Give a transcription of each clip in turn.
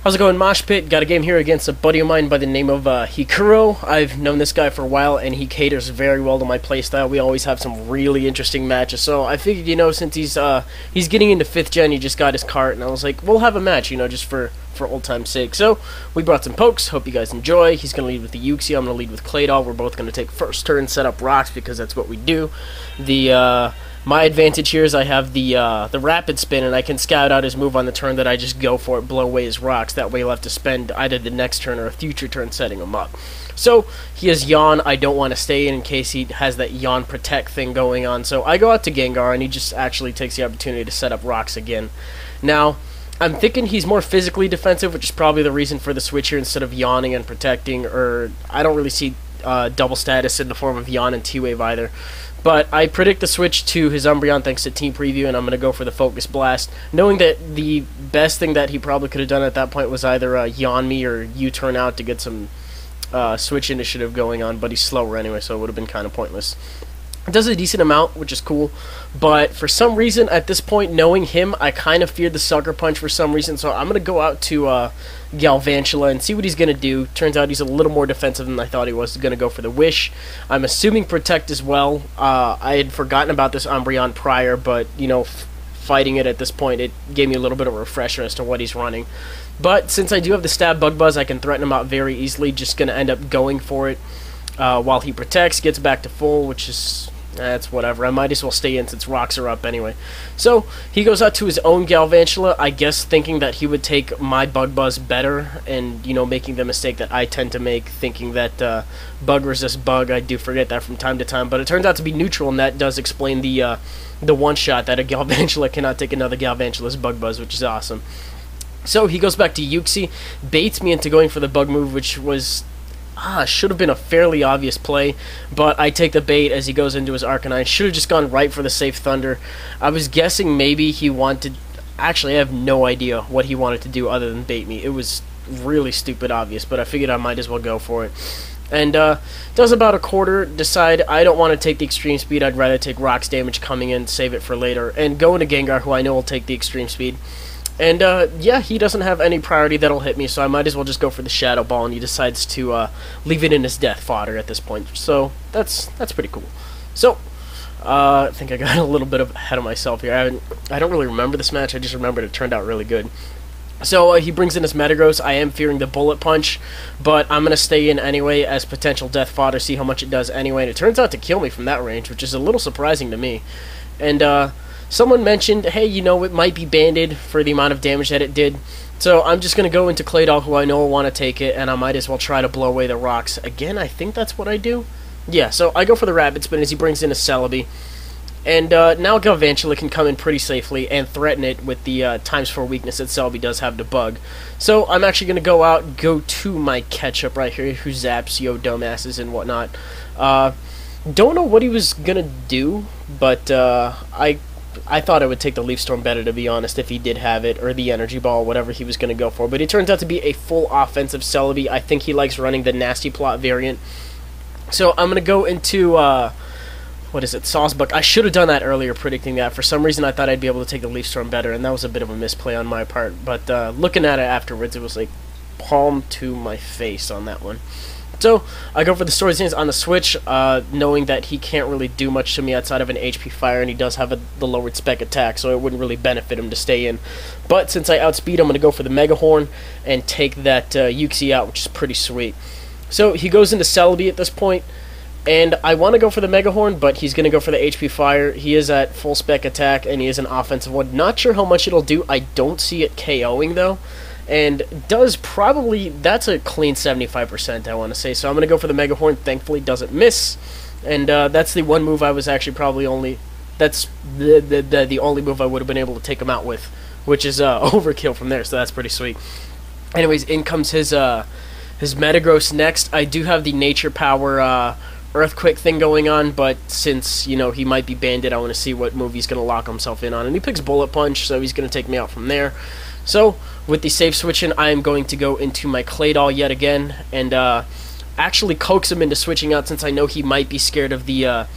How's it going, MoshPit? Got a game here against a buddy of mine by the name of Hikuro. I've known this guy for a while, and he caters very well to my playstyle. We always have some really interesting matches, so I figured, since he's getting into 5th gen, he just got his cart, and I was like, we'll have a match, just for old time's sake. So, we brought some pokes. Hope you guys enjoy. He's going to lead with the Uxie. I'm going to lead with Claydol. We're both going to take first turn, set up rocks, because that's what we do. My advantage here is I have the rapid spin, and I can scout out his move on the turn that I just go for it, blow away his rocks. That way he'll have to spend either the next turn or a future turn setting him up. So, he has Yawn. I don't want to stay in case he has that Yawn Protect thing going on. So, I go out to Gengar, and he just actually takes the opportunity to set up rocks again. Now, I'm thinking he's more physically defensive, which is probably the reason for the switch here instead of yawning and protecting, or I don't really see double status in the form of Yawn and T-Wave either. But I predict the switch to his Umbreon thanks to Team Preview, and I'm going to go for the Focus Blast, knowing that the best thing that he probably could have done at that point was either Yawn me or U-turn out to get some switch initiative going on, but he's slower anyway, so it would have been kind of pointless. It does a decent amount, which is cool, but for some reason, at this point, knowing him, I kind of feared the Sucker Punch for some reason, so I'm going to go out to Galvantula and see what he's going to do. Turns out he's a little more defensive than I thought he was. He's going to go for the Wish. I'm assuming Protect as well. I had forgotten about this Umbreon prior, but, fighting it at this point, it gave me a little bit of a refresher as to what he's running. But since I do have the Stab Bug Buzz, I can threaten him out very easily, just going to end up going for it. While he protects, gets back to full, which is, that's whatever. I might as well stay in since rocks are up anyway. So, he goes out to his own Galvantula, I guess thinking that he would take my Bug Buzz better, and, making the mistake that I tend to make, thinking that bug resists bug. I do forget that from time to time, but it turns out to be neutral, and that does explain the one-shot that a Galvantula cannot take another Galvantula's Bug Buzz, which is awesome. So, he goes back to Uxie, baits me into going for the bug move, which was should have been a fairly obvious play, but I take the bait as he goes into his Arcanine. Should have just gone right for the safe Thunder. I was guessing maybe he wanted... Actually, I have no idea what he wanted to do other than bait me. It was really stupid obvious, but I figured I might as well go for it. And does about a quarter, decide I don't want to take the extreme speed, I'd rather take rocks damage coming in, save it for later, and go into Gengar, who I know will take the extreme speed. And, yeah, he doesn't have any priority that'll hit me, so I might as well just go for the Shadow Ball, and he decides to leave it in his death fodder at this point. So, that's pretty cool. So, I think I got a little bit ahead of myself here. I don't really remember this match, I just remembered it turned out really good. So, he brings in his Metagross. I am fearing the Bullet Punch, but I'm going to stay in anyway as potential death fodder, see how much it does anyway, and it turns out to kill me from that range, which is a little surprising to me. And, someone mentioned, hey, it might be banded for the amount of damage that it did. So I'm just going to go into Claydol, who I know will want to take it, and I might as well try to blow away the rocks. Again, I think that's what I do. Yeah, so I go for the Rapid Spin as he brings in a Celebi. And now Galvantula can come in pretty safely and threaten it with the ×4 weakness that Celebi does have to bug. So I'm actually going to go to my Ketchup right here, who zaps yo dumbasses and whatnot. Don't know what he was going to do, but I thought I would take the Leaf Storm better, to be honest, if he did have it, or the Energy Ball, whatever he was going to go for. But it turns out to be a full offensive Celebi. I think he likes running the Nasty Plot variant. So I'm going to go into, what is it, Sawsbuck. I should have done that earlier, predicting that. For some reason, I thought I'd be able to take the Leaf Storm better, and that was a bit of a misplay on my part. But looking at it afterwards, it was like palm to my face on that one. So, I go for the Swords Dance on the Switch, knowing that he can't really do much to me outside of an HP Fire, and he does have the lowered spec attack, so it wouldn't really benefit him to stay in. But since I outspeed him, I'm going to go for the Mega Horn and take that Uxie out, which is pretty sweet. So, he goes into Celebi at this point, and I want to go for the Mega Horn, but he's going to go for the HP Fire. He is at full spec attack, and he is an offensive one. Not sure how much it'll do. I don't see it KOing, though. And does probably, that's a clean 75%, I want to say. So I'm going to go for the Mega Horn. Thankfully, doesn't miss. And that's the one move I was actually probably only, that's the only move I would have been able to take him out with, which is overkill from there, so that's pretty sweet. Anyways, in comes his Metagross next. I do have the Nature Power Earthquake thing going on, but since, he might be banded, I want to see what move he's going to lock himself in on. And he picks Bullet Punch, so he's going to take me out from there. So, with the safe switching, I am going to go into my Claydol yet again, and actually coax him into switching out since I know he might be scared of the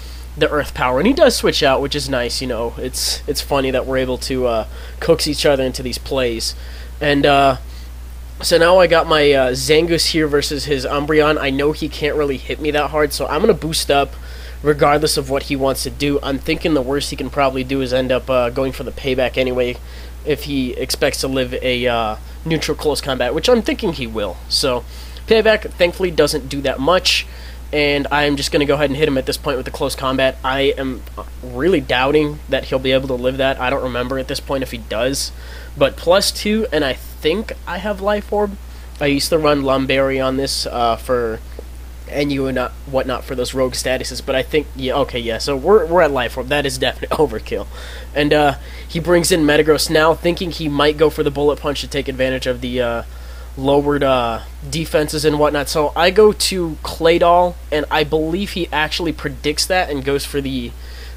Earth Power. And he does switch out, which is nice, It's funny that we're able to coax each other into these plays. And So now I got my Zangoose here versus his Umbreon. I know he can't really hit me that hard, so I'm going to boost up regardless of what he wants to do. I'm thinking the worst he can probably do is end up going for the payback anyway if he expects to live a neutral close combat, which I'm thinking he will. So payback thankfully doesn't do that much, and I'm just going to go ahead and hit him at this point with the close combat. I am really doubting that he'll be able to live that. I don't remember at this point if he does, but +2, and I think I have Life Orb. I used to run Lumberry on this for NU and whatnot for those rogue statuses, but I think, yeah, okay, yeah, so we're at Life Orb. That is definitely overkill. And he brings in Metagross now, thinking he might go for the Bullet Punch to take advantage of the lowered defenses and whatnot. So I go to Claydol, and I believe he actually predicts that and goes for the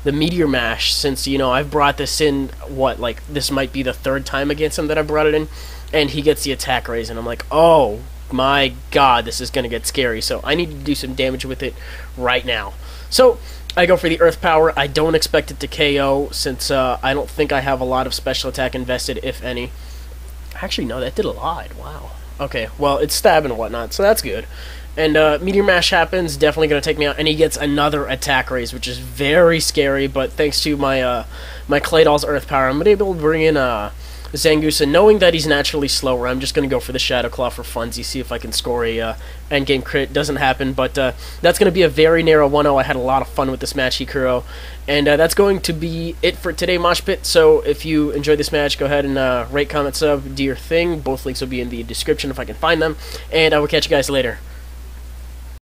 Meteor Mash, since, you know, I've brought this in, like, this might be the 3rd time against him that I brought it in, and he gets the attack raise, and I'm like, oh my god, this is going to get scary, so I need to do some damage with it right now. So I go for the Earth Power. I don't expect it to KO, since I don't think I have a lot of special attack invested, if any. Actually, no, that did a lot. Wow. Okay, well, it's stab and whatnot, so that's good. And Meteor Mash happens, definitely going to take me out, and he gets another attack raise, which is very scary, but thanks to my my Claydol's Earth Power, I'm able to bring in Zangoose, and knowing that he's naturally slower, I'm just going to go for the Shadow Claw for funsies, see if I can score a endgame crit. Doesn't happen, but that's going to be a very narrow 1-0. I had a lot of fun with this match, Hikuro, and that's going to be it for today, MoshPit. So if you enjoyed this match, go ahead and rate, comment, sub, do your thing. Both links will be in the description if I can find them, and I will catch you guys later.